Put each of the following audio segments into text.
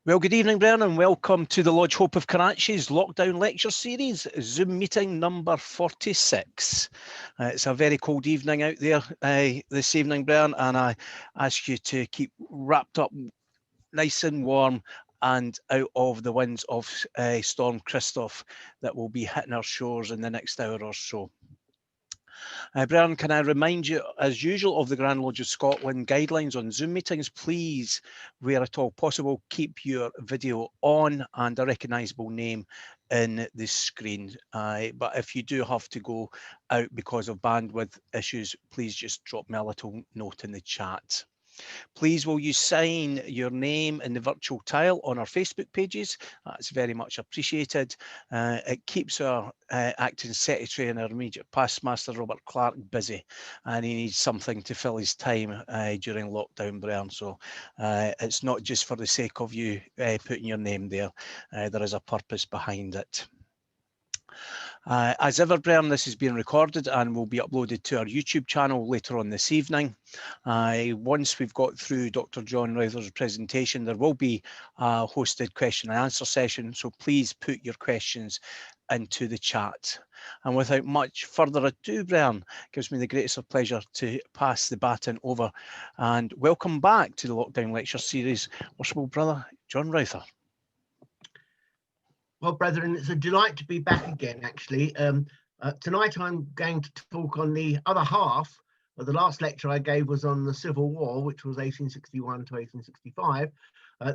Well, good evening, Brian, and welcome to the Lodge Hope of Karachi's Lockdown Lecture Series, Zoom meeting number 46. It's a very cold evening out there this evening, Brian, and I ask you to keep wrapped up nice and warm and out of the winds of Storm Christoph that will be hitting our shores in the next hour or so. Brian, can I remind you, as usual, of the Grand Lodge of Scotland guidelines on Zoom meetings? Please, where at all possible, keep your video on and a recognisable name in the screen. But if you do have to go out because of bandwidth issues, please just drop me a little note in the chat. Please will you sign your name in the virtual tile on our Facebook pages? That's very much appreciated. It keeps our acting secretary and our immediate past master, Robert Clark, busy, and he needs something to fill his time during lockdown, Brian. So it's not just for the sake of you putting your name there. There is a purpose behind it. As ever, Brian, this is being recorded and will be uploaded to our YouTube channel later on this evening. Once we've got through Dr. John Reuther's presentation, there will be a hosted question and answer session, so please put your questions into the chat. And without much further ado, Brian, it gives me the greatest of pleasure to pass the baton over and welcome back to the Lockdown Lecture Series, Worshipful Brother John Reuther. Well, brethren, it's a delight to be back again, actually. Tonight I'm going to talk on the other half. The last lecture I gave was on the Civil War, which was 1861 to 1865.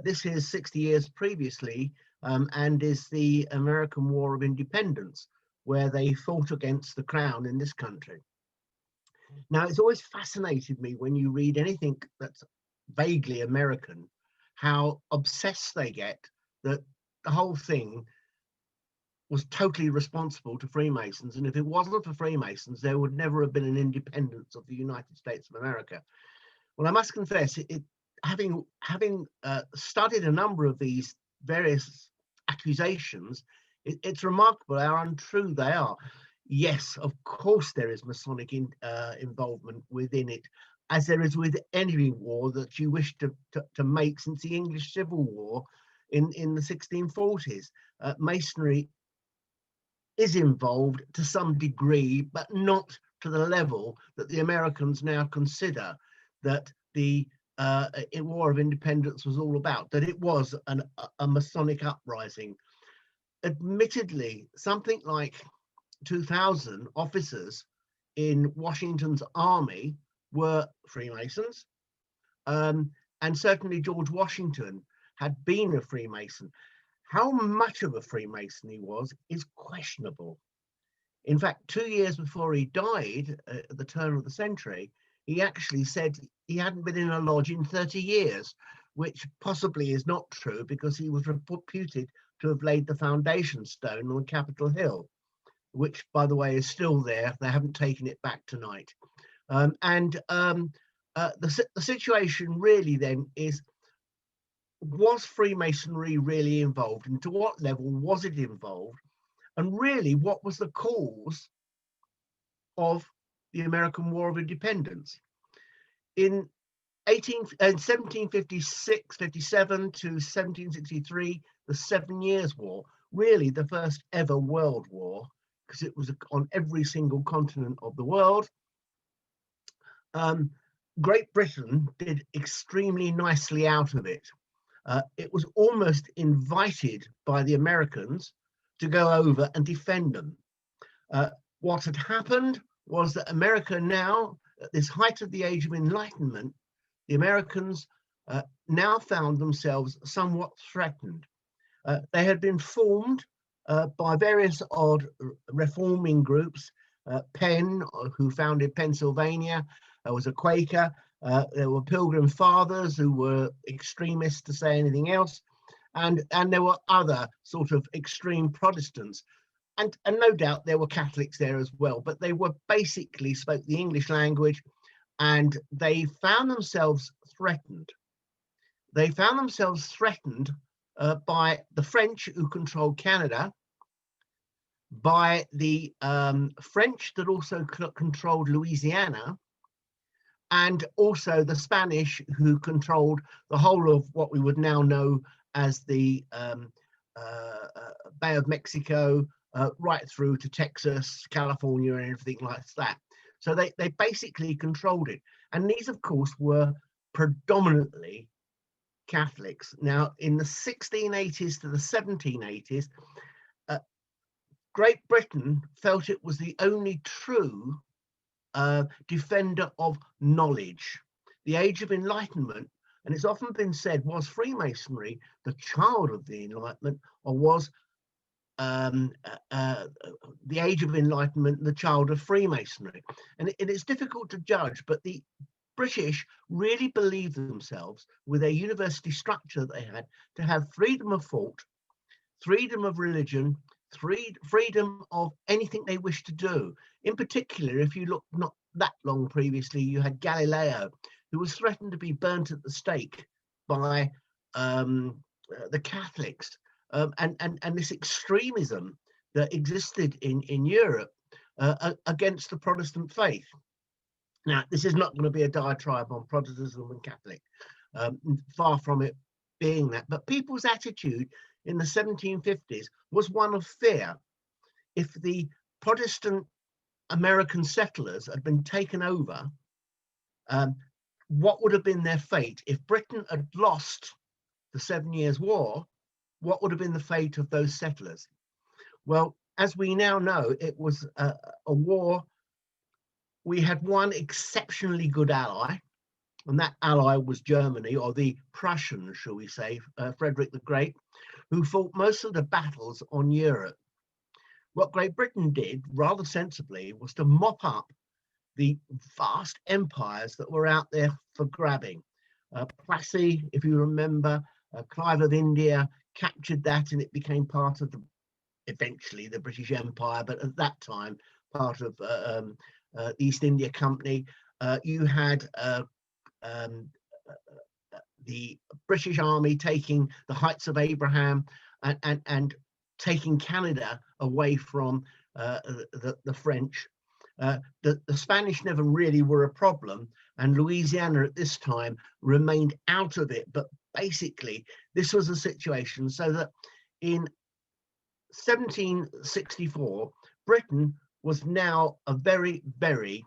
This is 60 years previously and is the American War of Independence, where they fought against the crown in this country. Now, it's always fascinated me when you read anything that's vaguely American, how obsessed they get that the whole thing was totally responsible to Freemasons, and if it wasn't for Freemasons, there would never have been an independence of the United States of America. Well, I must confess, having studied a number of these various accusations, it's remarkable how untrue they are. Yes, of course there is Masonic involvement within it, as there is with any war that you wish to make since the English Civil War in the 1640s. Masonry is involved to some degree, but not to the level that the Americans now consider that the War of Independence was all about, that it was a Masonic uprising. Admittedly, something like 2,000 officers in Washington's army were Freemasons, and certainly George Washington had been a Freemason. How much of a Freemason he was is questionable. In fact, 2 years before he died, at the turn of the century, he actually said he hadn't been in a lodge in 30 years, which possibly is not true because he was reputed to have laid the foundation stone on Capitol Hill, which, by the way, is still there. They haven't taken it back tonight. The situation really then is, was Freemasonry really involved, and to what level was it involved, and really what was the cause of the American War of Independence? In 1756, 57 to 1763, the 7 Years' War, really the first ever world war, because it was on every single continent of the world. Great Britain did extremely nicely out of it. It was almost invited by the Americans to go over and defend them. What had happened was that America now, at this height of the Age of Enlightenment, the Americans now found themselves somewhat threatened. They had been formed by various odd reforming groups. Penn, who founded Pennsylvania, was a Quaker. There were Pilgrim Fathers who were extremists, to say anything else, and there were other sort of extreme Protestants, and no doubt there were Catholics there as well, but they were basically spoke the English language, and they found themselves threatened. They found themselves threatened by the French, who controlled Canada, by the French that also controlled Louisiana, and also the Spanish, who controlled the whole of what we would now know as the Bay of Mexico, right through to Texas, California, and everything like that. So they basically controlled it. And these, of course, were predominantly Catholics. Now, in the 1680s to the 1780s, Great Britain felt it was the only true defender of knowledge. The Age of Enlightenment, and it's often been said, was Freemasonry the child of the Enlightenment, or was the Age of Enlightenment the child of Freemasonry? And it's difficult to judge, but the British really believed themselves, with their university structure that they had, to have freedom of thought, freedom of religion, freedom of anything they wish to do. In particular, if you look not that long previously, you had Galileo, who was threatened to be burnt at the stake by the Catholics, and this extremism that existed in Europe against the Protestant faith. Now, this is not going to be a diatribe on Protestantism and Catholic, far from it being that, but people's attitude in the 1750s was one of fear. If the Protestant American settlers had been taken over, what would have been their fate? If Britain had lost the 7 Years' War, what would have been the fate of those settlers? Well, as we now know, it was a war. We had one exceptionally good ally, and that ally was Germany, or the Prussians, shall we say, Frederick the Great, who fought most of the battles on Europe. What Great Britain did, rather sensibly, was to mop up the vast empires that were out there for grabbing. Plassey, if you remember, Clive of India captured that, and it became part of eventually the British Empire, but at that time part of the East India Company. You had the British Army taking the Heights of Abraham and taking Canada away from the French. The Spanish never really were a problem, and Louisiana at this time remained out of it. But basically, this was a situation so that in 1764, Britain was now a very, very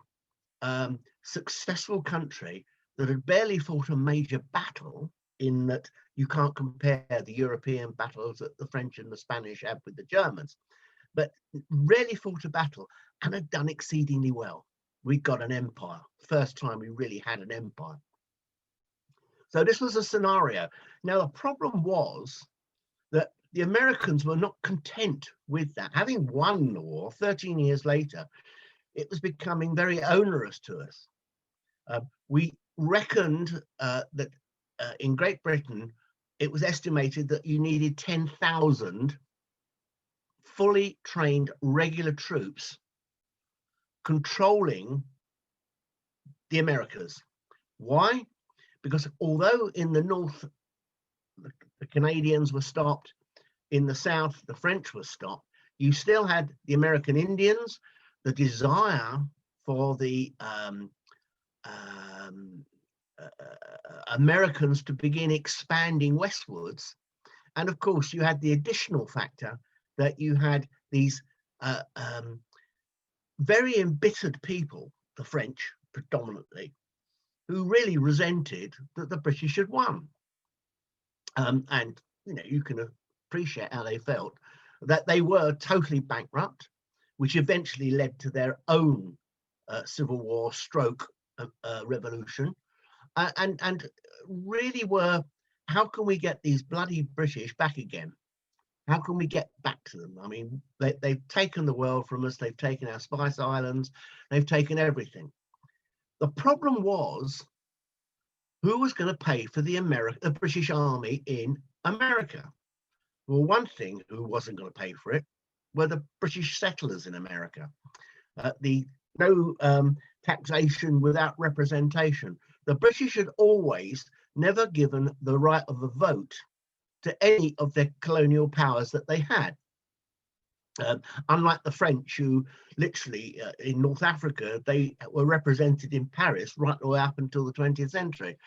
successful country that had barely fought a major battle, in that you can't compare the European battles that the French and the Spanish had with the Germans, but rarely fought a battle and had done exceedingly well. We got an empire. First time we really had an empire. So this was a scenario. Now, the problem was that the Americans were not content with that. Having won the war 13 years later, it was becoming very onerous to us. We reckoned that in Great Britain, it was estimated that you needed 10,000 fully trained regular troops controlling the Americas. Why? Because although in the north, the Canadians were stopped, in the south, the French were stopped, you still had the American Indians, the desire for the Americans to begin expanding westwards. And of course, you had the additional factor that you had these very embittered people, the French predominantly, who really resented that the British had won. And you can appreciate how they felt, that they were totally bankrupt, which eventually led to their own civil war stroke revolution, and really were, how can we get these bloody British back again? How can we get back to them? I mean, they've taken the world from us. They've taken our Spice Islands. They've taken everything. The problem was, who was going to pay for the British Army in America? Well, one thing who wasn't going to pay for it were the British settlers in America. No taxation without representation. The British had always never given the right of a vote to any of their colonial powers that they had. Unlike the French, who literally in North Africa, they were represented in Paris right the way up until the 20th century.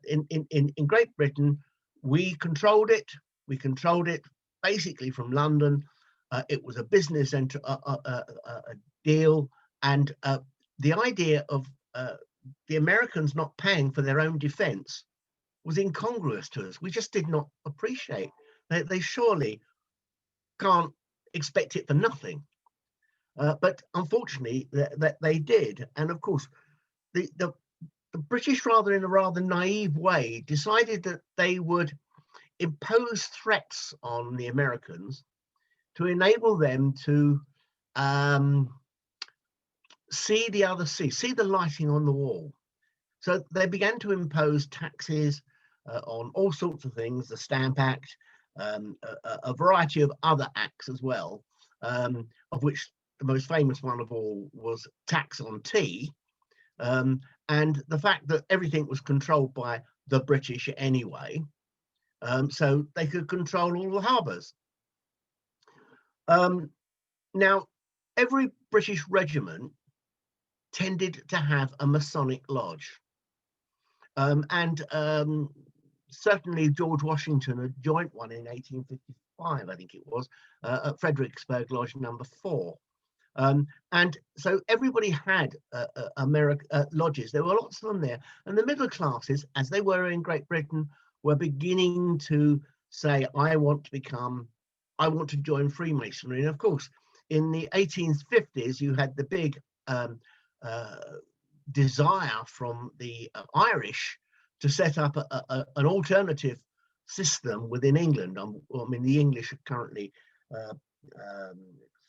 In Great Britain, we controlled it. We controlled it basically from London. It was a business deal, and the idea of the Americans not paying for their own defense was incongruous to us. We just did not appreciate. They surely can't expect it for nothing. But unfortunately, that they did. And of course, the British, rather in a rather naive way, decided that they would impose threats on the Americans to enable them to see the other sea, see the lighting on the wall. So they began to impose taxes on all sorts of things, the Stamp Act, a variety of other acts as well, of which the most famous one of all was tax on tea, and the fact that everything was controlled by the British anyway, so they could control all the harbours. Now, every British regiment tended to have a Masonic lodge, and certainly George Washington had joined one in 1855, I think it was, at Fredericksburg Lodge number 4. And so everybody had lodges. There were lots of them there. And the middle classes, as they were in Great Britain, were beginning to say, I want to join Freemasonry. And of course, in the 1850s, you had the big desire from the Irish to set up an alternative system within England. I mean, the English are currently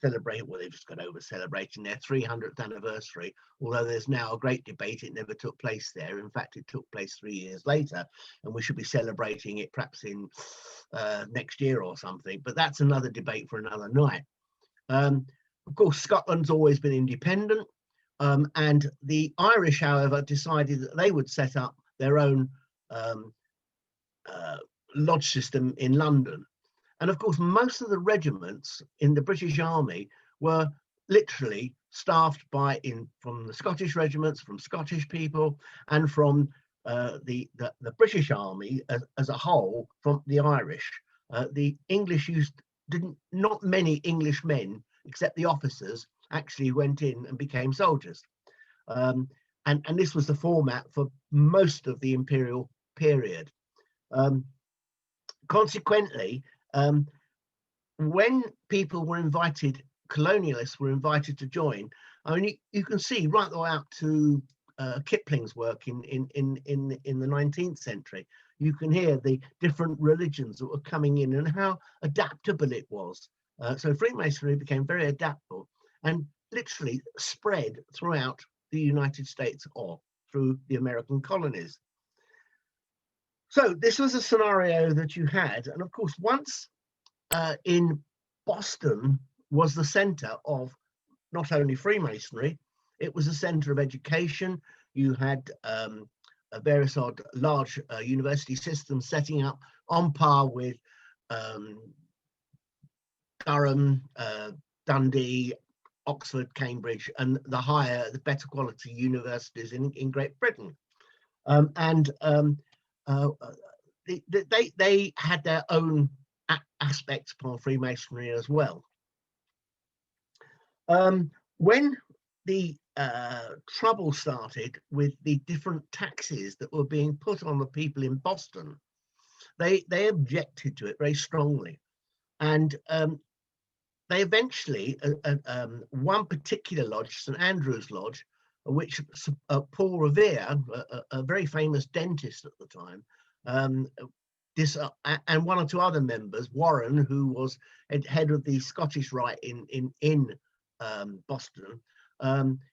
celebrate, well, they've just got over celebrating their 300th anniversary, although there's now a great debate. It never took place there. In fact, it took place 3 years later, and we should be celebrating it perhaps in next year or something, but that's another debate for another night. Of course, Scotland's always been independent, and the Irish, however, decided that they would set up their own lodge system in London. And of course, most of the regiments in the British Army were literally staffed from the Scottish regiments, from Scottish people, and from the British Army as a whole, from the Irish. The English not many English men, except the officers, actually went in and became soldiers. And this was the format for most of the imperial period. Consequently, when people were invited, colonialists were invited to join. I mean, you can see right the way up to Kipling's work in the 19th century. You can hear the different religions that were coming in and how adaptable it was. So Freemasonry became very adaptable and literally spread throughout the United States or through the American colonies. So this was a scenario that you had. And of course, once in Boston was the center of not only Freemasonry, it was a center of education. You had various large university systems setting up on par with Durham, Dundee, Oxford, Cambridge, and the better quality universities in Great Britain. They had their own aspects upon Freemasonry as well. When the trouble started with the different taxes that were being put on the people in Boston, they objected to it very strongly. And they eventually, one particular lodge, St. Andrew's Lodge, which Paul Revere, a very famous dentist at the time, and one or two other members, Warren, who was head of the Scottish Rite in Boston,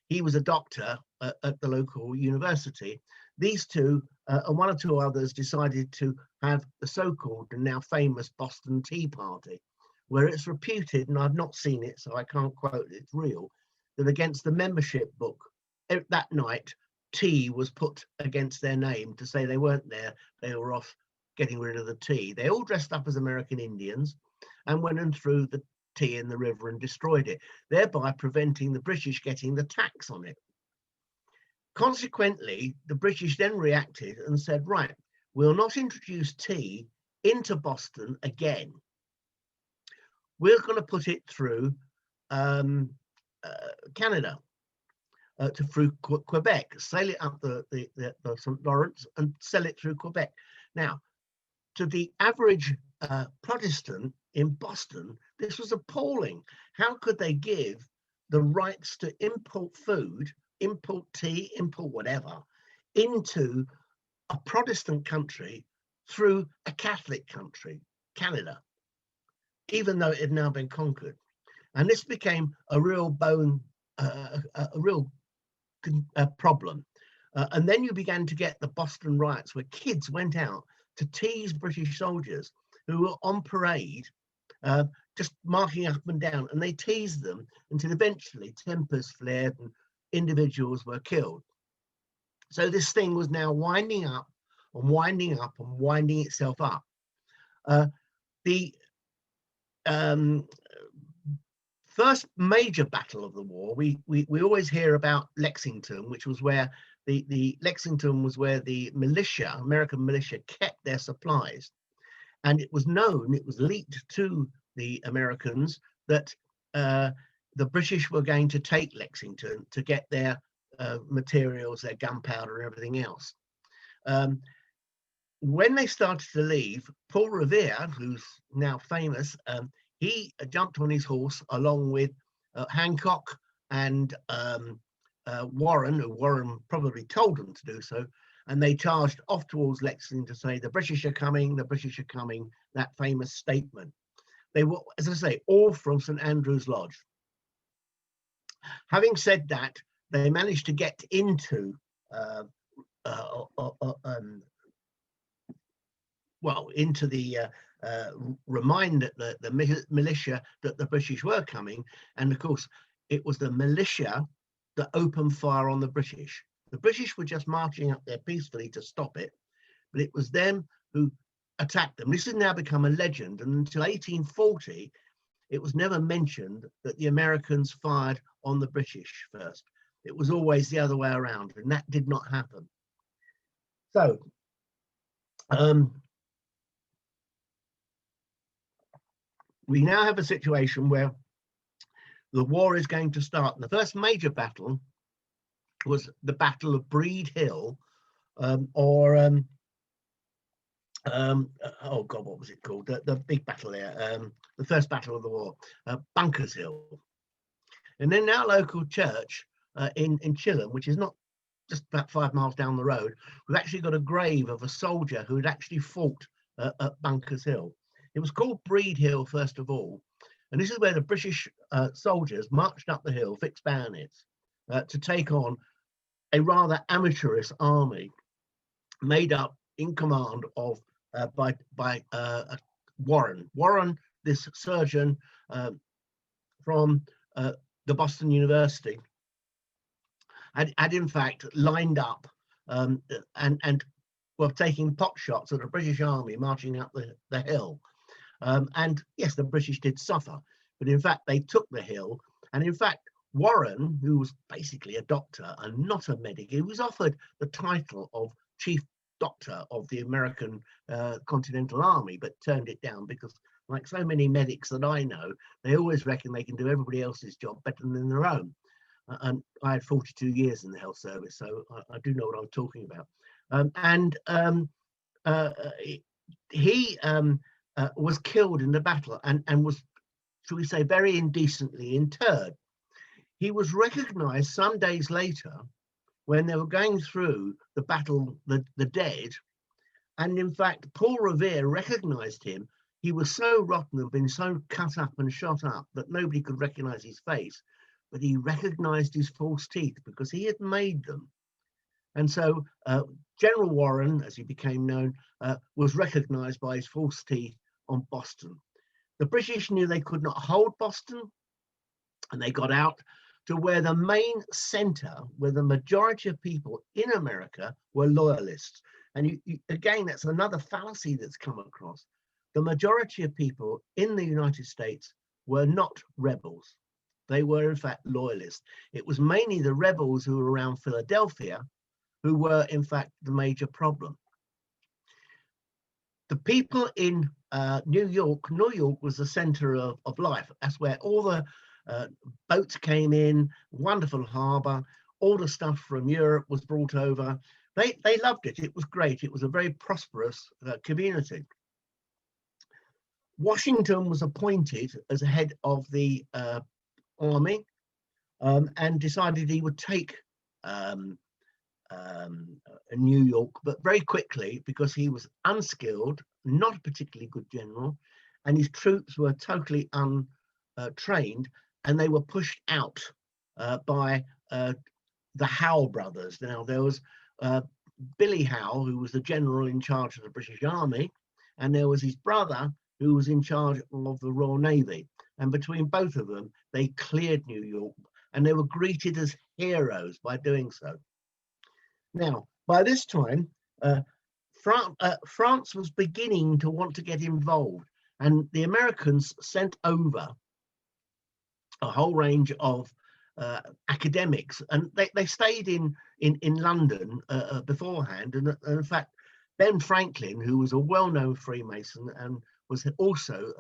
he was a doctor at the local university. These two and one or two others decided to have the so-called and now famous Boston Tea Party, where it's reputed, and I've not seen it, so I can't quote it's real, that against the membership book that night, tea was put against their name to say they weren't there, they were off getting rid of the tea. They all dressed up as American Indians and went in through the tea in the river and destroyed it, thereby preventing the British getting the tax on it. Consequently, the British then reacted and said, right, we'll not introduce tea into Boston again. We're going to put it through Canada, through Quebec, sail it up the St. Lawrence and sell it through Quebec. Now, to the average Protestant in Boston, this was appalling. How could they give the rights to import food, import tea, import whatever, into a Protestant country through a Catholic country, Canada, even though it had now been conquered? And this became a real problem. And then you began to get the Boston riots, where kids went out to tease British soldiers who were on parade, just marking up and down, and they teased them until eventually tempers flared and individuals were killed. So this thing was now winding up and winding up and winding itself up. The first major battle of the war, we always hear about Lexington, which was where Lexington was where the militia, American militia, kept their supplies. And it was known, it was leaked to the Americans that the British were going to take Lexington to get their materials, their gunpowder and everything else. When they started to leave, Paul Revere, who's now famous, he jumped on his horse along with Hancock and Warren, who Warren probably told them to do so, and they charged off towards Lexington to say, the British are coming, the British are coming, that famous statement. They were, as I say, all from St. Andrew's Lodge. Having said that, they managed to get into into the remind the militia that the British were coming. And of course, it was the militia that opened fire on the British. The British were just marching up there peacefully to stop it, but it was them who attacked them. This has now become a legend, and until 1840, it was never mentioned that the Americans fired on the British first. It was always the other way around, and that did not happen. So, we now have a situation where the war is going to start. And the first major battle was the Battle of Breed Hill, oh God, what was it called? The big battle there, the first battle of the war, Bunker's Hill. And then our local church in Chilham, which is not just about 5 miles down the road, we've actually got a grave of a soldier who had actually fought at Bunker's Hill. It was called Breed Hill, first of all. And this is where the British soldiers marched up the hill, fixed bayonets, to take on a rather amateurish army made up in command of by Warren. Warren, this surgeon from the Boston University, had in fact lined up and were taking pot shots at the British army marching up the hill. And yes, the British did suffer, but in fact they took the hill. And in fact, Warren, who was basically a doctor and not a medic, he was offered the title of chief doctor of the American Continental Army, but turned it down because, like so many medics that I know, they always reckon they can do everybody else's job better than their own. And I had 42 years in the health service, so I do know what I'm talking about. He was killed in the battle and was, shall we say, very indecently interred. He was recognized some days later when they were going through the battle, the dead. And in fact, Paul Revere recognized him. He was so rotten and been so cut up and shot up that nobody could recognize his face, but he recognized his false teeth because he had made them. And so General Warren, as he became known, was recognized by his false teeth on Boston. The British knew they could not hold Boston, and they got out to where the main center, where the majority of people in America were loyalists. And again, that's another fallacy that's come across. The majority of people in the United States were not rebels. They were in fact loyalists. It was mainly the rebels who were around Philadelphia who were in fact the major problem. The people in New York was the center of life. That's where all the boats came in, wonderful harbor, all the stuff from Europe was brought over. They loved it. It was great. It was a very prosperous community. Washington was appointed as head of the army and decided he would take New York, but very quickly, because he was unskilled, not a particularly good general, and his troops were totally untrained, and they were pushed out by the Howe brothers. Now, there was Billy Howe, who was the general in charge of the British Army, and there was his brother, who was in charge of the Royal Navy. And between both of them, they cleared New York, and they were greeted as heroes by doing so. Now, by this time, France was beginning to want to get involved, and the Americans sent over a whole range of academics, and they stayed in London beforehand. And in fact, Ben Franklin, who was a well-known Freemason and was also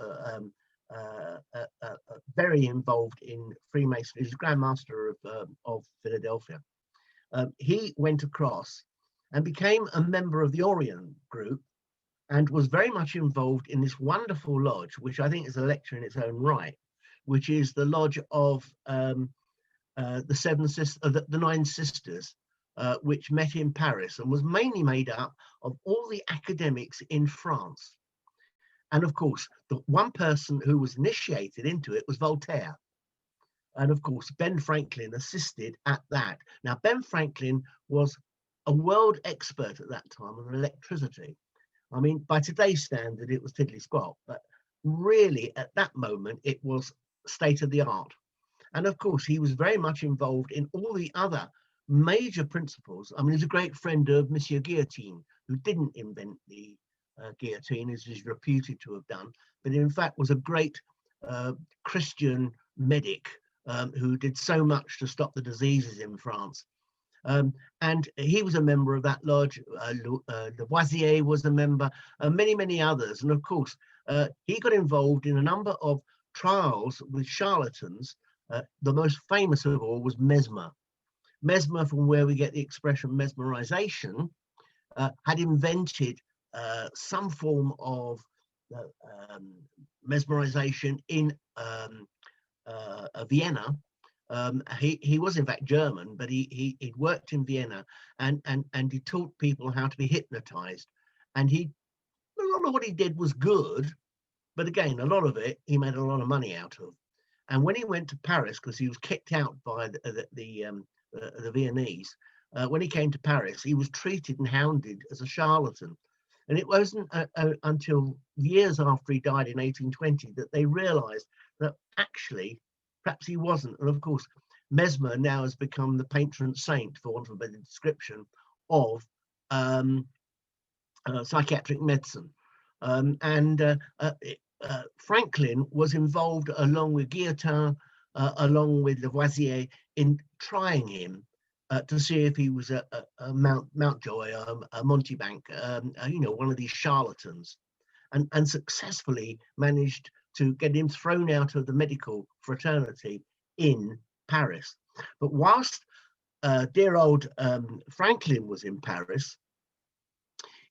very involved in Freemasonry, he's Grand Master of Philadelphia. He went across and became a member of the Orient group and was very much involved in this wonderful lodge, which I think is a lecture in its own right, which is the lodge of the Nine Sisters, which met in Paris and was mainly made up of all the academics in France. And of course, the one person who was initiated into it was Voltaire. And of course, Ben Franklin assisted at that. Now, Ben Franklin was a world expert at that time on electricity. I mean, by today's standard, it was tiddly squat, but really at that moment, it was state of the art. And of course, he was very much involved in all the other major principles. I mean, he's a great friend of Monsieur Guillotine, who didn't invent the guillotine, as he's reputed to have done, but in fact was a great Christian medic who did so much to stop the diseases in France. And he was a member of that lodge. Lavoisier was a member, many, many others. And of course, he got involved in a number of trials with charlatans. The most famous of all was Mesmer. Mesmer, from where we get the expression mesmerization, had invented some form of mesmerization in Vienna. He was in fact German, but he worked in Vienna and he taught people how to be hypnotized. And a lot of what he did was good, but again, a lot of it he made a lot of money out of. And when he went to Paris, because he was kicked out by the Viennese, when he came to Paris, he was treated and hounded as a charlatan. And it wasn't until years after he died in 1820 that they realized that actually perhaps he wasn't. And of course, Mesmer now has become the patron saint, for want of a better description, of psychiatric medicine. Franklin was involved, along with Guillotin, along with Lavoisier, in trying him to see if he was a Mountjoy, a Montebank, one of these charlatans, and successfully managed to get him thrown out of the medical fraternity in Paris. But whilst dear old Franklin was in Paris,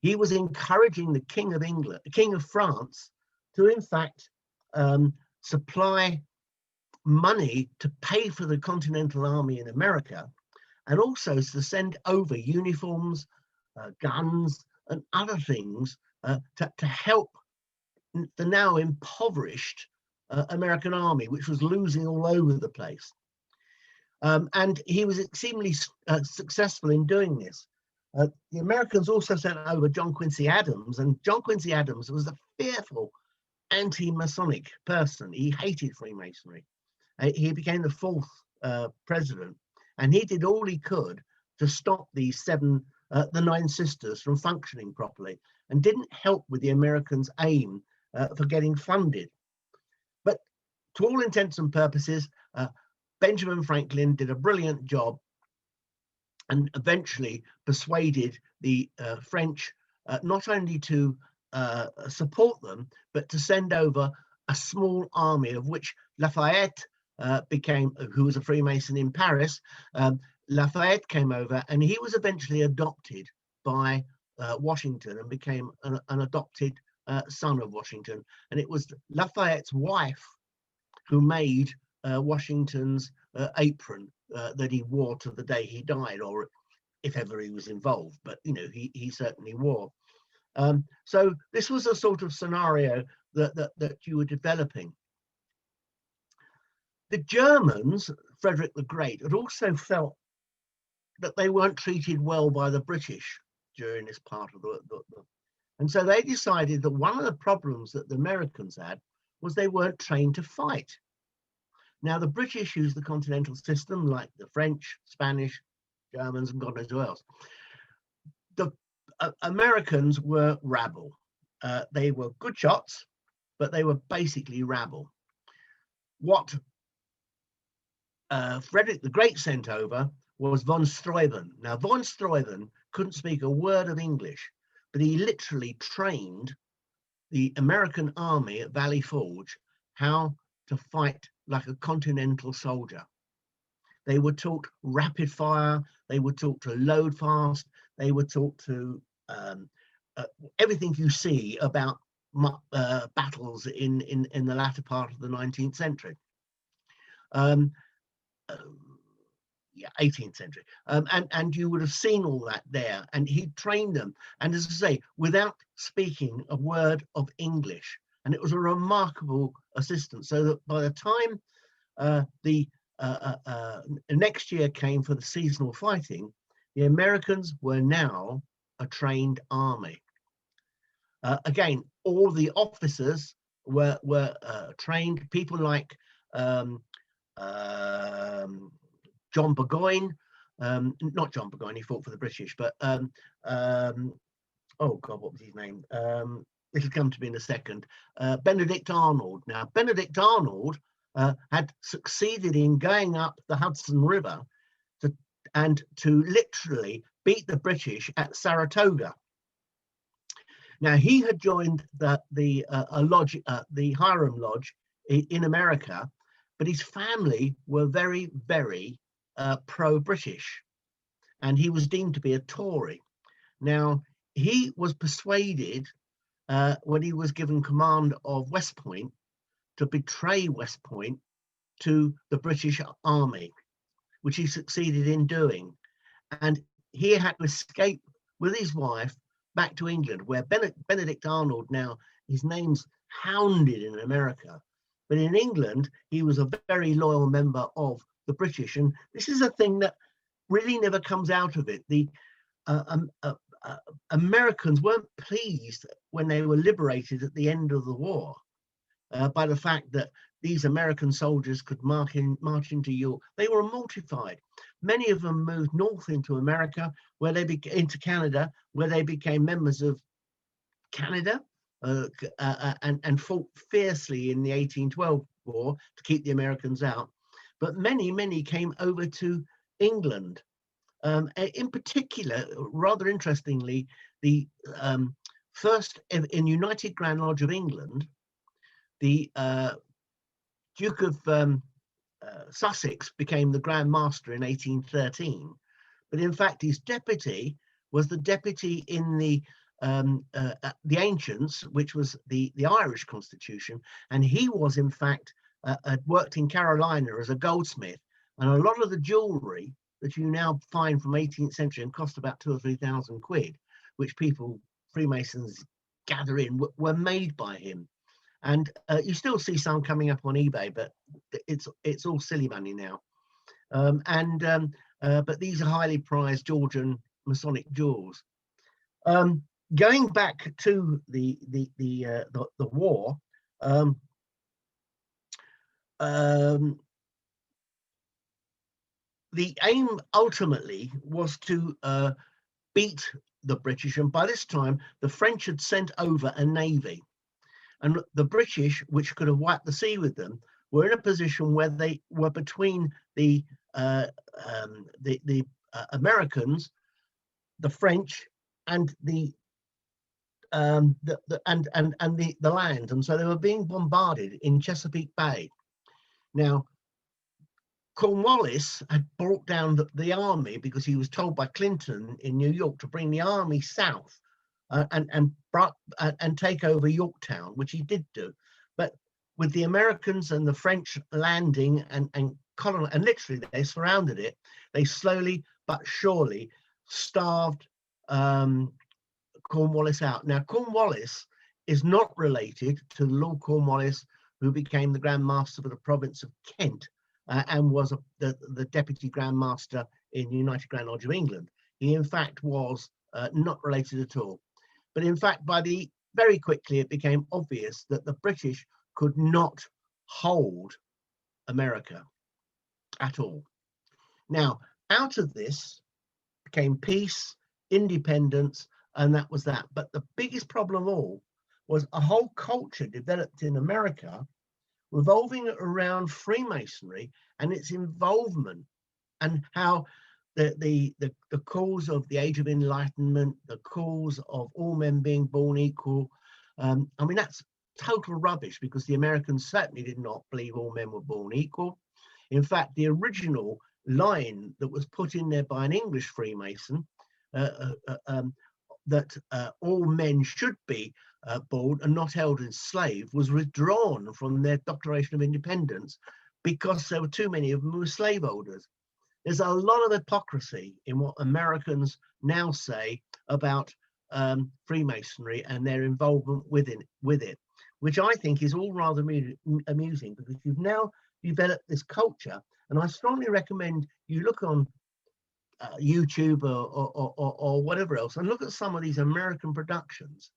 he was encouraging the King of England, the King of France, to in fact supply money to pay for the Continental Army in America, and also to send over uniforms, guns, and other things to help the now impoverished American army, which was losing all over the place. And he was extremely successful in doing this. The Americans also sent over John Quincy Adams, and John Quincy Adams was a fearful anti-Masonic person. He hated Freemasonry. He became the fourth president, and he did all he could to stop these the Nine Sisters from functioning properly, and didn't help with the Americans' aim for getting funded. But to all intents and purposes, Benjamin Franklin did a brilliant job and eventually persuaded the French not only to support them, but to send over a small army, of which Lafayette became, who was a Freemason in Paris. Lafayette came over, and he was eventually adopted by Washington and became an adopted son of Washington. And it was Lafayette's wife who made Washington's apron that he wore to the day he died, or if ever he was involved, but you know, he certainly wore. So this was a sort of scenario that you were developing. The Germans, Frederick the Great, had also felt that they weren't treated well by the British during this part of the and so they decided that one of the problems that the Americans had was they weren't trained to fight. Now, the British used the continental system, like the French, Spanish, Germans, and God knows who else. The Americans were rabble. They were good shots, but they were basically rabble. What Frederick the Great sent over was von Steuben. Now, von Steuben couldn't speak a word of English, but he literally trained the American army at Valley Forge how to fight like a continental soldier. They were taught rapid fire, they were taught to load fast, they were taught to everything you see about battles in the latter part of the 19th century. 18th century, and you would have seen all that there, and he trained them, and as I say, without speaking a word of English, and it was a remarkable assistance, so that by the time the next year came for the seasonal fighting, the Americans were now a trained army. Again, all the officers were trained, people like John Burgoyne, not John Burgoyne, he fought for the British, but oh God, what was his name? It'll come to me in a second. Benedict Arnold. Now, Benedict Arnold had succeeded in going up the Hudson River to literally beat the British at Saratoga. Now, he had joined the Hiram Lodge in America, but his family were very, very pro-British, and he was deemed to be a Tory. Now, he was persuaded when he was given command of West Point to betray West Point to the British Army, which he succeeded in doing. And he had to escape with his wife back to England, where Benedict Arnold, now his name's hounded in America, but in England, he was a very loyal member of the British. And this is a thing that really never comes out of it. The Americans weren't pleased when they were liberated at the end of the war by the fact that these American soldiers could march into Europe. They were mortified. Many of them moved north into America, into Canada, where they became members of Canada, and fought fiercely in the 1812 war to keep the Americans out. But many came over to England. In particular, rather interestingly, the first in United Grand Lodge of England, the Duke of Sussex became the Grand Master in 1813, but in fact his deputy was the deputy in the Ancients, which was the Irish Constitution, and he was in fact worked in Carolina as a goldsmith, and a lot of the jewelry that you now find from 18th century and cost about 2,000 or 3,000 quid, which people, Freemasons, gather in, were made by him. And you still see some coming up on eBay, but it's all silly money now. But these are highly prized Georgian Masonic jewels. Going back to the war, the aim ultimately was to beat the British, and by this time the French had sent over a navy, and the British, which could have wiped the sea with them, were in a position where they were between the Americans, the French, and the land, and so they were being bombarded in Chesapeake Bay. Now, Cornwallis had brought down the army because he was told by Clinton in New York to bring the army south and take over Yorktown, which he did do. But with the Americans and the French landing and literally they surrounded it, they slowly but surely starved Cornwallis out. Now, Cornwallis is not related to Lord Cornwallis, who became the Grand Master of the province of Kent and was the Deputy Grand Master in the United Grand Lodge of England. He, in fact, was not related at all. But in fact, very quickly, it became obvious that the British could not hold America at all. Now, out of this came peace, independence, and that was that. But the biggest problem of all was a whole culture developed in America revolving around Freemasonry and its involvement, and how the cause of the Age of Enlightenment, the cause of all men being born equal. I mean, that's total rubbish, because the Americans certainly did not believe all men were born equal. In fact, the original line that was put in there by an English Freemason, that all men should be born and not held enslaved, was withdrawn from their Declaration of Independence because there were too many of them who were slaveholders. There's a lot of hypocrisy in what Americans now say about Freemasonry and their involvement with it, which I think is all rather amusing, because you've now developed this culture. And I strongly recommend you look on YouTube or whatever else and look at some of these American productions,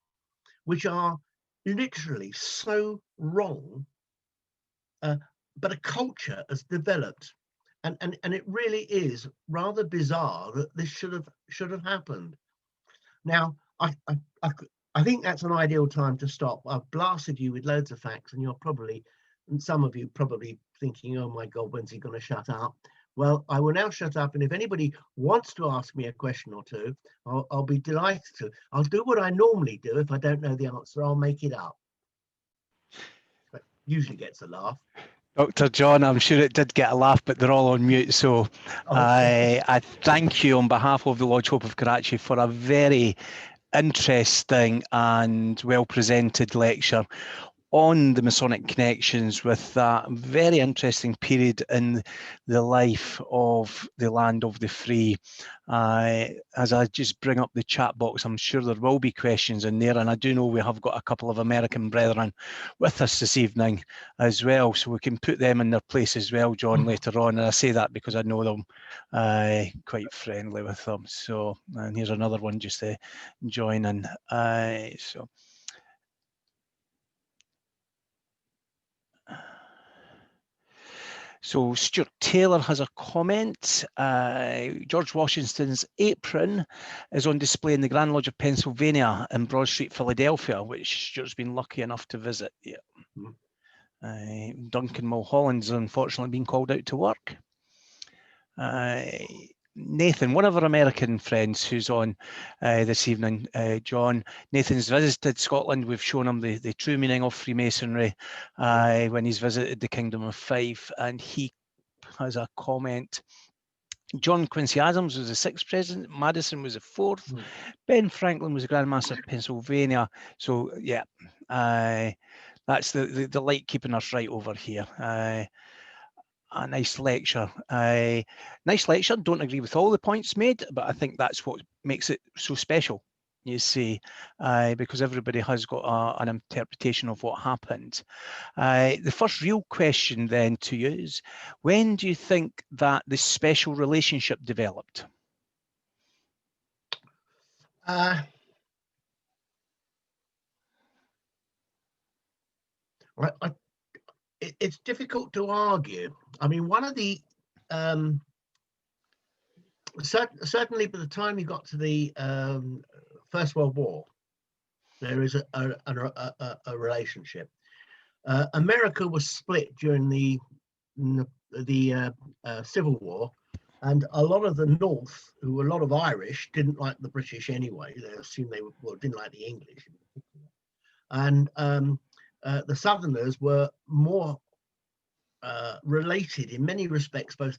which are literally so wrong, but a culture has developed, and it really is rather bizarre that this should have happened. Now, I think that's an ideal time to stop. I've blasted you with loads of facts, and some of you probably thinking, oh my God, when's he going to shut up? Well, I will now shut up, and if anybody wants to ask me a question or two, I'll be delighted to. I'll do what I normally do. If I don't know the answer, I'll make it up. But usually gets a laugh. Dr. John, I'm sure it did get a laugh, but they're all on mute. So I thank you on behalf of the Lodge Hope of Karachi for a very interesting and well-presented lecture on the Masonic connections with that very interesting period in the life of the land of the free. As I just bring up the chat box, I'm sure there will be questions in there, and I do know we have got a couple of American brethren with us this evening as well, so we can put them in their place as well, John, later on. And I say that because I know them, quite friendly with them. So, and here's another one just to join in. So Stuart Taylor has a comment. George Washington's apron is on display in the Grand Lodge of Pennsylvania in Broad Street, Philadelphia, which Stuart's been lucky enough to visit. Yeah. Duncan Mulholland's unfortunately been called out to work. Nathan, one of our American friends who's on this evening, John. Nathan's visited Scotland. We've shown him the true meaning of Freemasonry when he's visited the Kingdom of Fife, and he has a comment. John Quincy Adams was the 6th president. Madison was the 4th. Ben Franklin was the Grand Master of Pennsylvania. So yeah, that's the light keeping us right over here. A nice lecture. Nice lecture. Don't agree with all the points made, but I think that's what makes it so special, you see, because everybody has got an interpretation of what happened. The first real question then to you is, when do you think that this special relationship developed? It's difficult to argue. I mean, one of the certainly by the time you got to the First World War, there is a relationship. America was split during the Civil War, and a lot of the North, who were a lot of Irish, didn't like the British anyway. They assumed they didn't like the English, and the Southerners were more related in many respects, both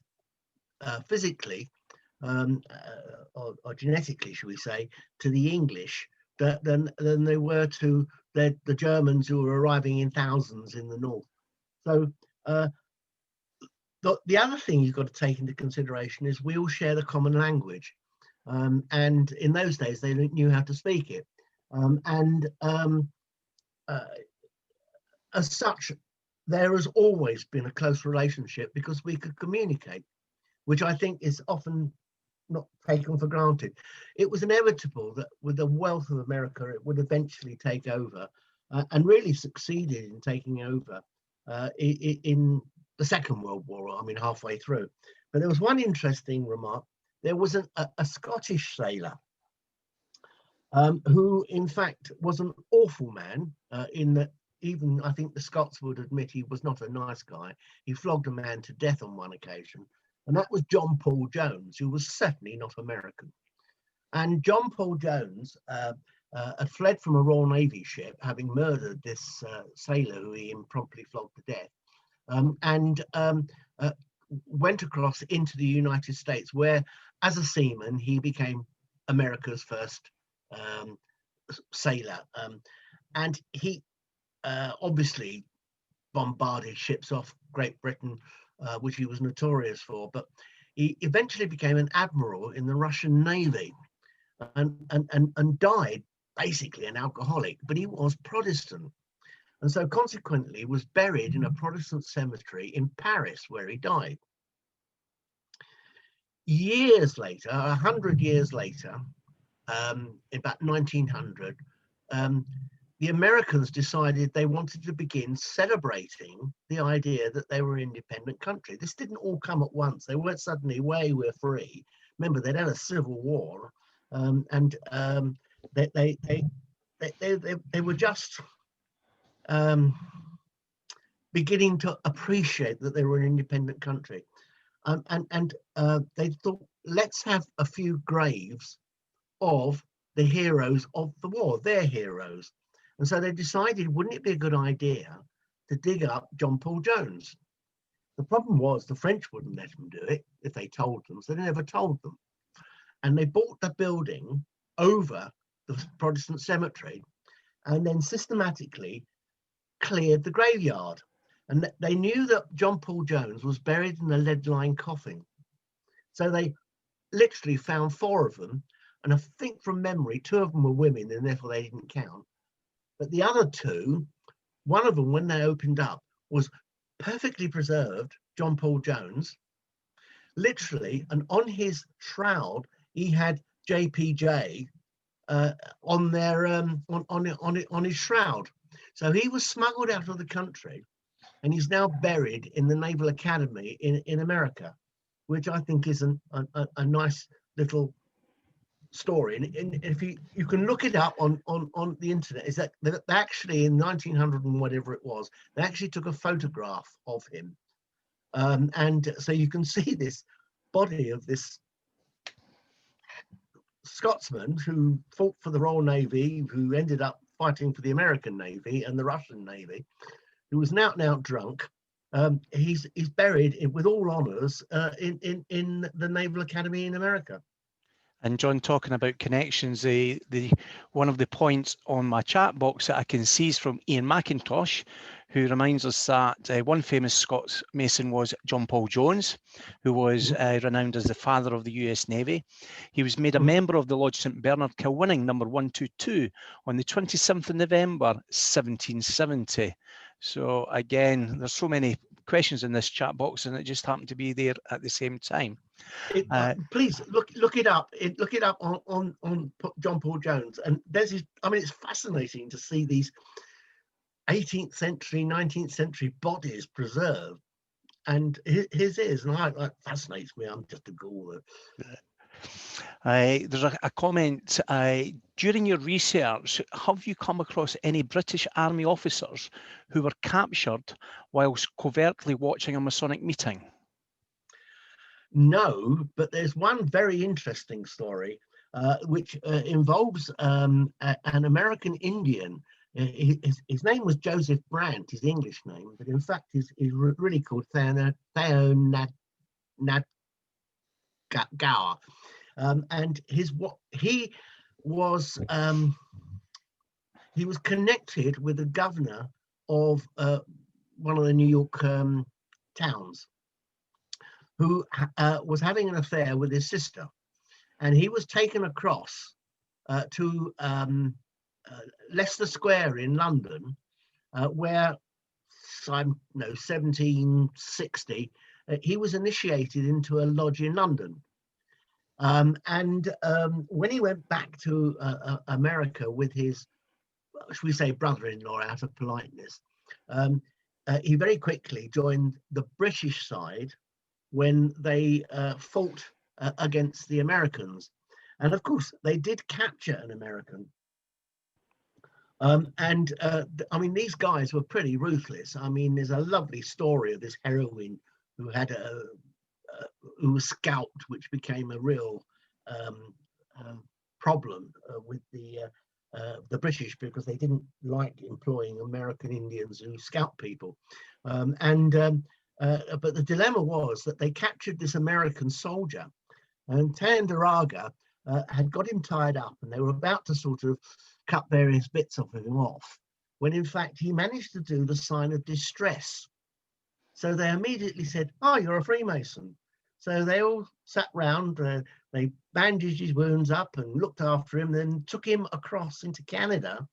physically or genetically, should we say, to the English than they were to the Germans who were arriving in thousands in the north. So the other thing you've got to take into consideration is we all share the common language, and in those days they knew how to speak it, as such, there has always been a close relationship because we could communicate, which I think is often not taken for granted. It was inevitable that with the wealth of America, it would eventually take over, and really succeeded in taking over in the Second World War, I mean, halfway through. But there was one interesting remark. There was a Scottish sailor who, in fact, was an awful man, in that even I think the Scots would admit he was not a nice guy. He flogged a man to death on one occasion. And that was John Paul Jones, who was certainly not American. And John Paul Jones had fled from a Royal Navy ship, having murdered this sailor who he impromptu flogged to death, and went across into the United States, where, as a seaman, he became America's first sailor. And he obviously bombarded ships off Great Britain, which he was notorious for, but he eventually became an admiral in the Russian Navy, and died basically an alcoholic, but he was Protestant, and so consequently was buried in a Protestant cemetery in Paris, where he died. Years later, 100 years later, about 1900, the Americans decided they wanted to begin celebrating the idea that they were an independent country. This didn't all come at once. They weren't suddenly, we're free. Remember, they'd had a civil war, and they were just beginning to appreciate that they were an independent country. And they thought, let's have a few graves of the heroes of the war, their heroes. And so they decided, wouldn't it be a good idea to dig up John Paul Jones? The problem was the French wouldn't let them do it if they told them, so they never told them. And they bought the building over the Protestant cemetery and then systematically cleared the graveyard. And they knew that John Paul Jones was buried in a lead-lined coffin. So they literally found 4 of them. And I think from memory, 2 of them were women, and therefore they didn't count. But the other 2, one of them, when they opened up, was perfectly preserved, John Paul Jones, literally, and on his shroud, he had JPJ on their on his shroud. So he was smuggled out of the country, and he's now buried in the Naval Academy in America, which I think is a nice little story. And if you can look it up on the internet, is that they actually in 1900 and whatever it was, they actually took a photograph of him, and so you can see this body of this Scotsman who fought for the Royal Navy, who ended up fighting for the American Navy and the Russian Navy, who was an out-and-out drunk. He's buried with all honours in the Naval Academy in America. And John, talking about connections, the one of the points on my chat box that I can see is from Ian McIntosh, who reminds us that one famous Scots Mason was John Paul Jones, who was renowned as the father of the US Navy. He was made a member of the Lodge St Bernard Kilwinning, number 122, on the 27th of November, 1770. So again, there's so many questions in this chat box, and it just happened to be there at the same time. Please look it up. Look it up on John Paul Jones, and there's his. I mean, it's fascinating to see these 18th century, 19th century bodies preserved, and his is, and it fascinates me. I'm just a ghoul. There's a comment. During your research, have you come across any British Army officers who were captured whilst covertly watching a Masonic meeting? No, but there's one very interesting story which involves an American Indian. His name was Joseph Brandt, his English name, but in fact he's really called Theo Nadgawa. And he was connected with the governor of one of the New York towns, who was having an affair with his sister, and he was taken across to Leicester Square in London, where 1760 he was initiated into a lodge in London. When he went back to America with his, should we say, brother-in-law, out of politeness, he very quickly joined the British side when they fought against the Americans. And of course, they did capture an American. I mean, these guys were pretty ruthless. I mean, there's a lovely story of this heroine who had who was scalped, which became a real problem with the British, because they didn't like employing American Indians who scalp people. But the dilemma was that they captured this American soldier, and Tandaraga had got him tied up, and they were about to sort of cut various bits of him off, when in fact he managed to do the sign of distress. So they immediately said, "Oh, you're a Freemason." So they all sat round, they bandaged his wounds up and looked after him, then took him across into Canada,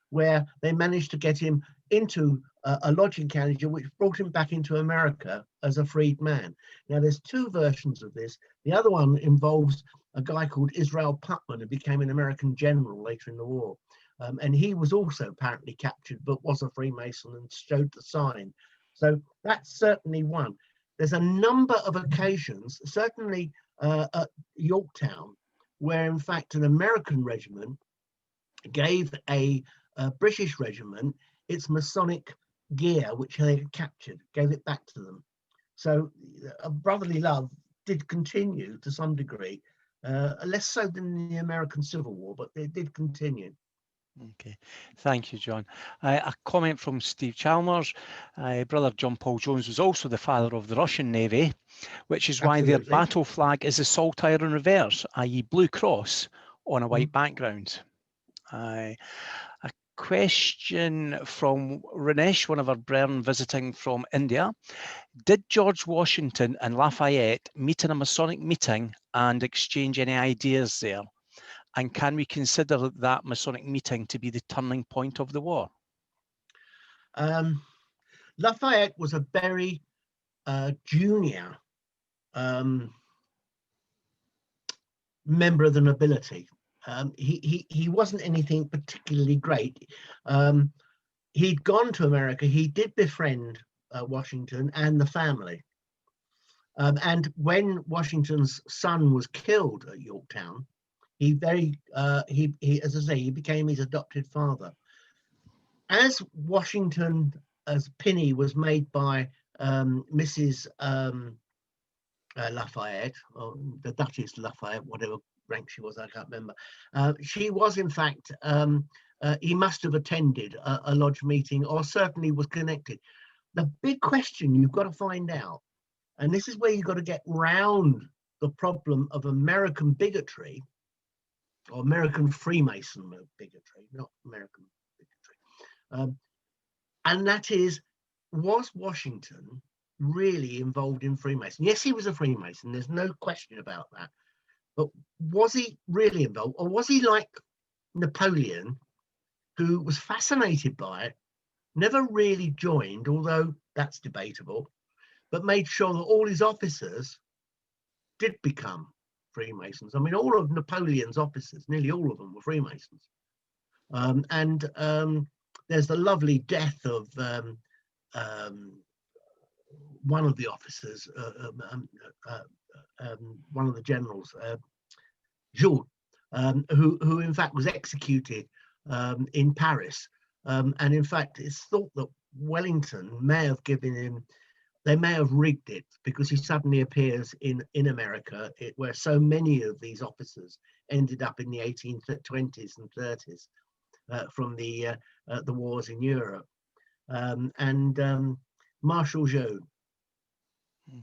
where they managed to get him into a lodge in Canada, which brought him back into America as a freed man. Now, there's two versions of this. The other one involves a guy called Israel Putnam, who became an American general later in the war. And he was also apparently captured, but was a Freemason and showed the sign. So that's certainly one. There's a number of occasions, certainly at Yorktown, where in fact an American regiment gave a British regiment its Masonic gear, which they had captured, gave it back to them. So a brotherly love did continue to some degree, less so than the American Civil War, but it did continue. Okay, thank you, John. A comment from Steve Chalmers. Brother John Paul Jones was also the father of the Russian Navy, which is why their battle flag is a saltire in reverse, i.e. blue cross on a white background. A question from Ranesh, one of our brethren visiting from India. Did George Washington and Lafayette meet in a Masonic meeting and exchange any ideas there? And can we consider that Masonic meeting to be the turning point of the war? Lafayette was a very junior member of the nobility. He wasn't anything particularly great. He'd gone to America. He did befriend Washington and the family. And when Washington's son was killed at Yorktown, he as I say, he became his adopted father. As Washington, as Pinny was made by Mrs. Lafayette, or the Duchess Lafayette, whatever rank she was, I can't remember. She was, in fact, he must have attended a lodge meeting, or certainly was connected. The big question you've got to find out, and this is where you've got to get round the problem of American bigotry, or American Freemason bigotry, not American bigotry. And that is, was Washington really involved in Freemason? Yes, he was a Freemason. There's no question about that. But was he really involved? Or was he like Napoleon, who was fascinated by it, never really joined, although that's debatable, but made sure that all his officers did become Freemasons? I mean, all of Napoleon's officers, nearly all of them, were Freemasons. There's the lovely death of one of the officers, one of the generals, Jules, who in fact was executed in Paris. And in fact, it's thought that Wellington may have given him, they may have rigged it, because he suddenly appears in America, where so many of these officers ended up in the 1820s and 30s from the wars in Europe. And Marshal Joe.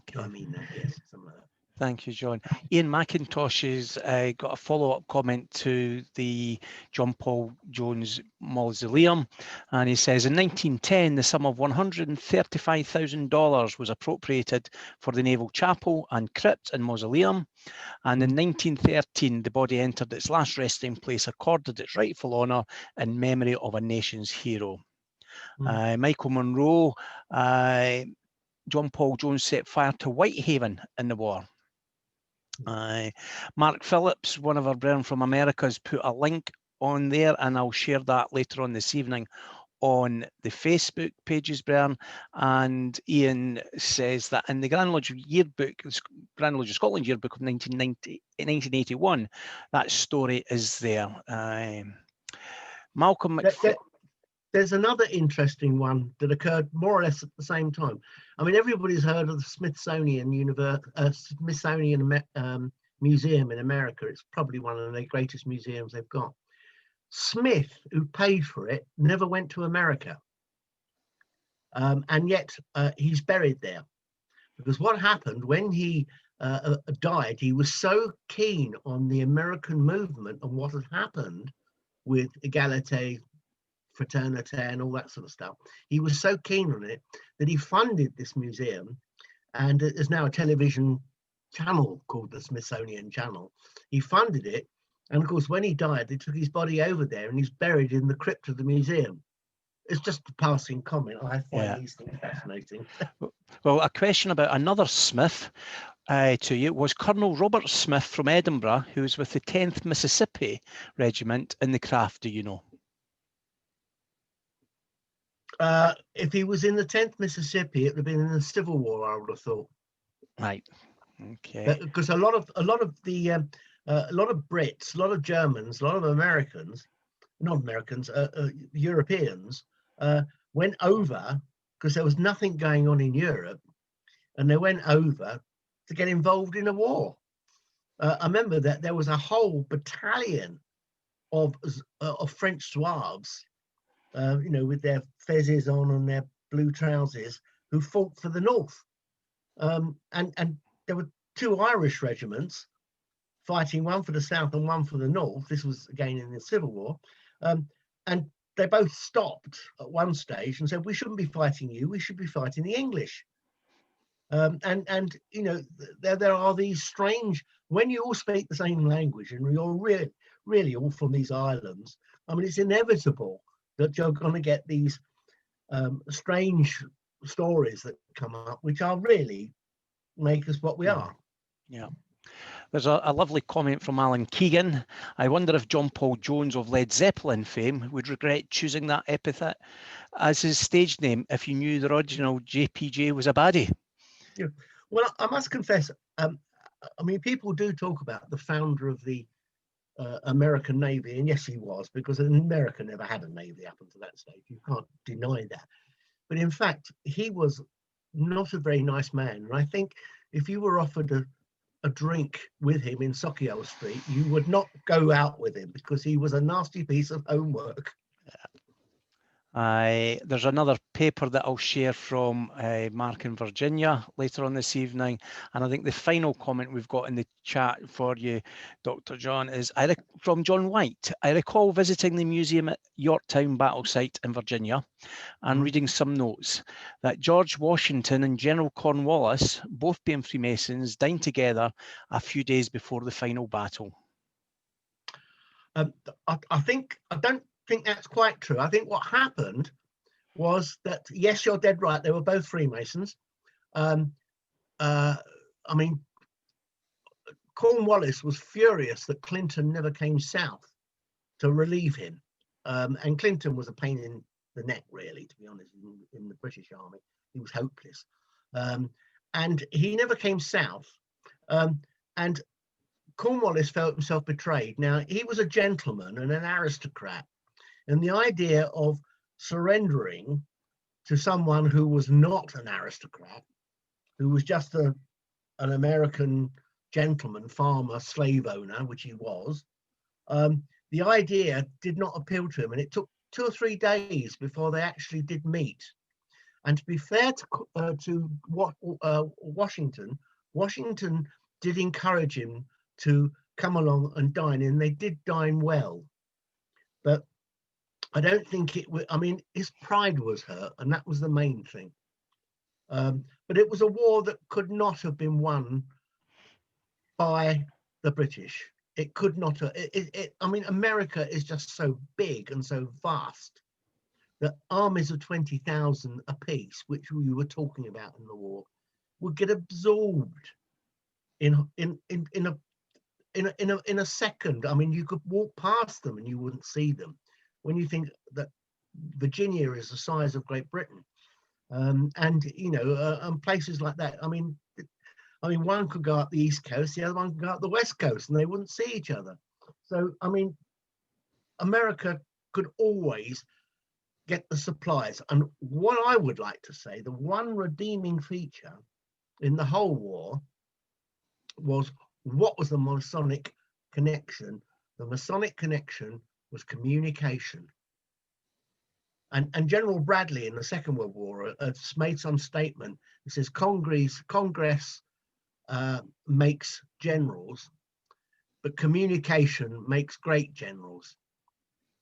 Okay. I mean that, yes, something like that. Thank you, John. Ian McIntosh has got a follow-up comment to the John Paul Jones Mausoleum, and he says, in 1910, the sum of $135,000 was appropriated for the Naval Chapel and Crypt and Mausoleum, and in 1913, the body entered its last resting place, accorded its rightful honour in memory of a nation's hero. Michael Monroe, John Paul Jones set fire to Whitehaven in the war. Mark Phillips, one of our brethren from America, has put a link on there, and I'll share that later on this evening on the Facebook pages, Bern. And Ian says that in the Grand Lodge Yearbook, Grand Lodge of Scotland Yearbook of 1981, that story is there. Malcolm There's another interesting one that occurred more or less at the same time. I mean, everybody's heard of the Smithsonian Museum in America. It's probably one of the greatest museums they've got. Smith, who paid for it, never went to America. And yet he's buried there. Because what happened when he died, he was so keen on the American movement and what had happened with Egalite, Fraternité, and all that sort of stuff. He was so keen on it that he funded this museum, and there's now a television channel called the Smithsonian Channel. He funded it, and of course, when he died, they took his body over there, and he's buried in the crypt of the museum. It's just a passing comment. I find these things fascinating. Well, a question about another Smith to you was Colonel Robert Smith from Edinburgh, who was with the 10th Mississippi Regiment in the craft. Do you know? If he was in the 10th Mississippi, it would have been in the Civil War, I would have thought. Right. Okay. Because a lot of Brits, a lot of Germans, a lot of Americans, not Americans, Europeans, went over because there was nothing going on in Europe, and they went over to get involved in a war. I remember that there was a whole battalion of French Zouaves, with their fezzes on and their blue trousers, who fought for the North. And there were two Irish regiments fighting, one for the South and one for the North. This was again in the Civil War. And they both stopped at one stage and said, we shouldn't be fighting you, we should be fighting the English. There are these strange, when you all speak the same language and you're really all from these islands, I mean, it's inevitable that you're going to get these strange stories that come up, which are really make us what we are. Yeah. There's a lovely comment from Alan Keegan. I wonder if John Paul Jones of Led Zeppelin fame would regret choosing that epithet as his stage name if he knew the original JPJ was a baddie. Yeah. Well, I must confess, I mean, people do talk about the founder of the American Navy, and yes, he was, because America never had a Navy up until that stage. You can't deny that. But in fact, he was not a very nice man. And I think if you were offered a drink with him in Socio Street, you would not go out with him because he was a nasty piece of homework. There's another paper that I'll share from Mark in Virginia later on this evening. And I think the final comment we've got in the chat for you, Dr. John, is from John White. I recall visiting the museum at Yorktown Battle Site in Virginia and reading some notes that George Washington and General Cornwallis, both being Freemasons, dined together a few days before the final battle. I don't think that's quite true. I think what happened was that, yes, you're dead right, they were both Freemasons. I mean, Cornwallis was furious that Clinton never came south to relieve him, and Clinton was a pain in the neck, really, to be honest, in the British Army. He was hopeless, and he never came south, and Cornwallis felt himself betrayed. Now, he was a gentleman and an aristocrat, and the idea of surrendering to someone who was not an aristocrat, who was just an American gentleman, farmer, slave owner, which he was, the idea did not appeal to him, and it took 2 or 3 days before they actually did meet. And to be fair to Washington, Washington did encourage him to come along and dine, and they did dine well. But I don't think it was, I mean, his pride was hurt, and that was the main thing. But it was a war that could not have been won by the British. It could not have, I mean, America is just so big and so vast that armies of 20,000 apiece, which we were talking about in the war, would get absorbed in a second. I mean, you could walk past them and you wouldn't see them. When you think that Virginia is the size of Great Britain, and you know, and places like that. I mean, one could go up the East Coast, the other one could go up the West Coast, and they wouldn't see each other. So, I mean, America could always get the supplies. And what I would like to say, the one redeeming feature in the whole war was, what was the Masonic connection? The Masonic connection was communication. And General Bradley in the Second World War made some statement. He says, Congress makes generals, but communication makes great generals.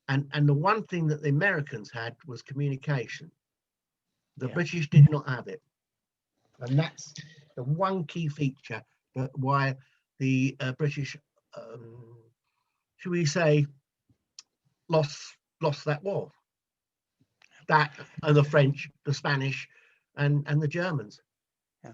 And the one thing that the Americans had was communication. The British did not have it. And that's the one key feature that why the British, should we say, lost that war. That and the French, the Spanish, and the Germans. Yeah.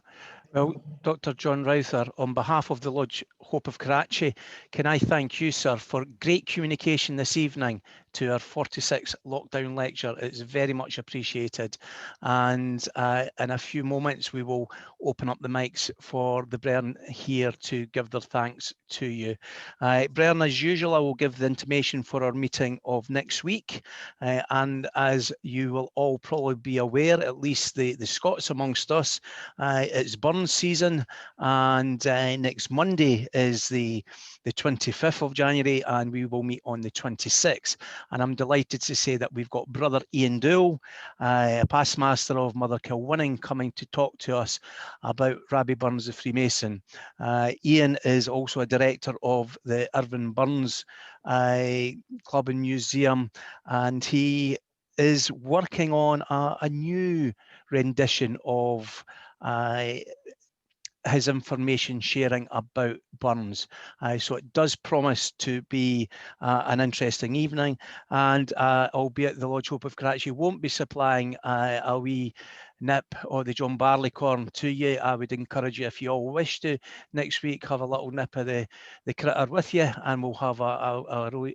Well, Dr. John Reuther, on behalf of the Lodge Hope of Karachi, can I thank you, sir, for great communication this evening to our 46th lockdown lecture. It's very much appreciated. And in a few moments, we will open up the mics for the Bren here to give their thanks to you. Bren, as usual, I will give the intimation for our meeting of next week. And as you will all probably be aware, at least the Scots amongst us, it's burn season, and next Monday is the 25th of January, and we will meet on the 26th. And I'm delighted to say that we've got Brother Ian Doole, a past master of Mother Kilwinning, coming to talk to us about Rabbi Burns the Freemason. Ian is also a director of the Irvin Burns Club and Museum, and he is working on a new rendition of his information sharing about Burns. So it does promise to be an interesting evening, and albeit the Lodge Hope of Karachi won't be supplying a wee nip or the John Barleycorn to you, I would encourage you, if you all wish to, next week have a little nip of the critter with you, and we'll have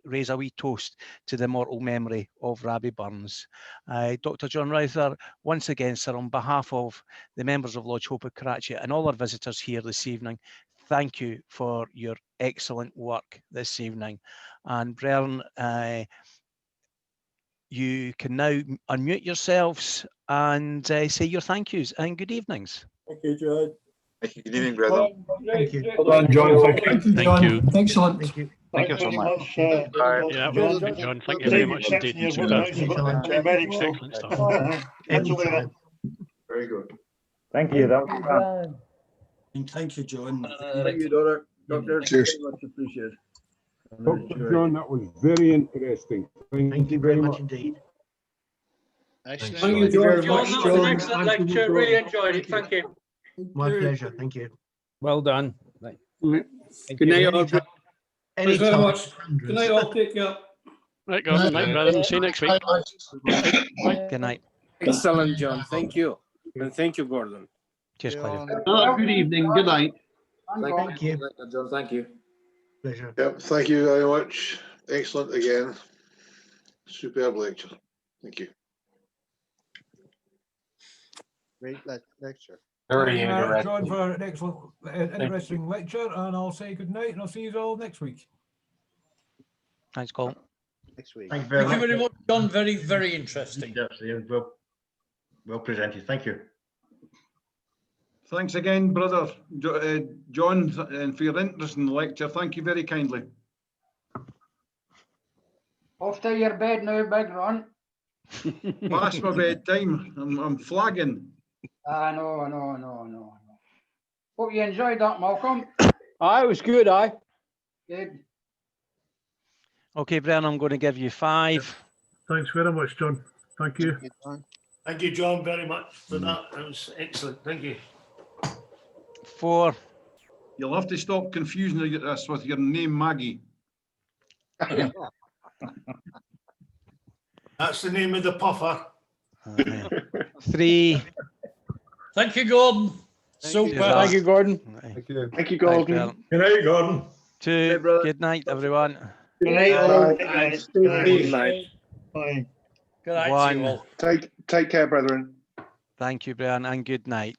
raise a wee toast to the immortal memory of Rabbi Burns. Dr. John Reuther, once again, sir, on behalf of the members of Lodge Hope of Karachi and all our visitors here this evening, thank you for your excellent work this evening. And Bren, you can now unmute yourselves and say your thank yous and good evenings. Thank you, John. Thank you. Good evening, brother. Thank you. Well done, John. Thank you. Thank you. Excellent. Thank you. Thank you so much. Bye. Yeah, well, John, thank you very much indeed. Excellent stuff. Anytime. Very good. Thank you. That was fun. And thank you, John. Thank you, Doctor. Doctor, Cheers. very much appreciated. Dr. John, that was very interesting. Thank you very much indeed. Excellent. Thank you, John. John, that was an excellent lecture. Really enjoyed it. Thank you. My pleasure. Thank you. Well done. Good night, all. Thanks very much. Good night, all. Take care. Right, go. Good night, brother. See you next week. Bye. Good night. Excellent, John. Thank you. And thank you, Gordon. Cheers, pleasure. Good evening. Good night. Thank you. John, thank you. Pleasure. Yep. Thank you very much. Excellent again. Superb lecture. Thank you. Great lecture. Thank you very much, John, for an excellent, interesting lecture, and I'll say good night, and I'll see you all next week. Thanks, Colin. Next week. Thank you very much, John. Very, very interesting. Well presented. Thank you. Thanks again, brother John, and for your interest in the lecture. Thank you very kindly. Off to your bed now, big Ron. Past my bedtime. I'm flagging. No. Hope you enjoyed that, Malcolm. Aye, it was good, aye. Good. Okay, Brian, I'm going to give you 5. Thanks very much, John. Thank you. Thank you, John, very much for that. That was excellent. Thank you. 4. You'll have to stop confusing us with your name, Maggie. That's the name of the puffer. 3. Thank you, Gordon. Super. Thank you, Gordon. Thank you. Thank you, Thanks, Gordon. Brian. Good night, Gordon. 2. brother. Good night, everyone. Good night, all. And stay safe. Bye. Good night to you 1. all. Take care, brethren. Thank you, Brian, and good night.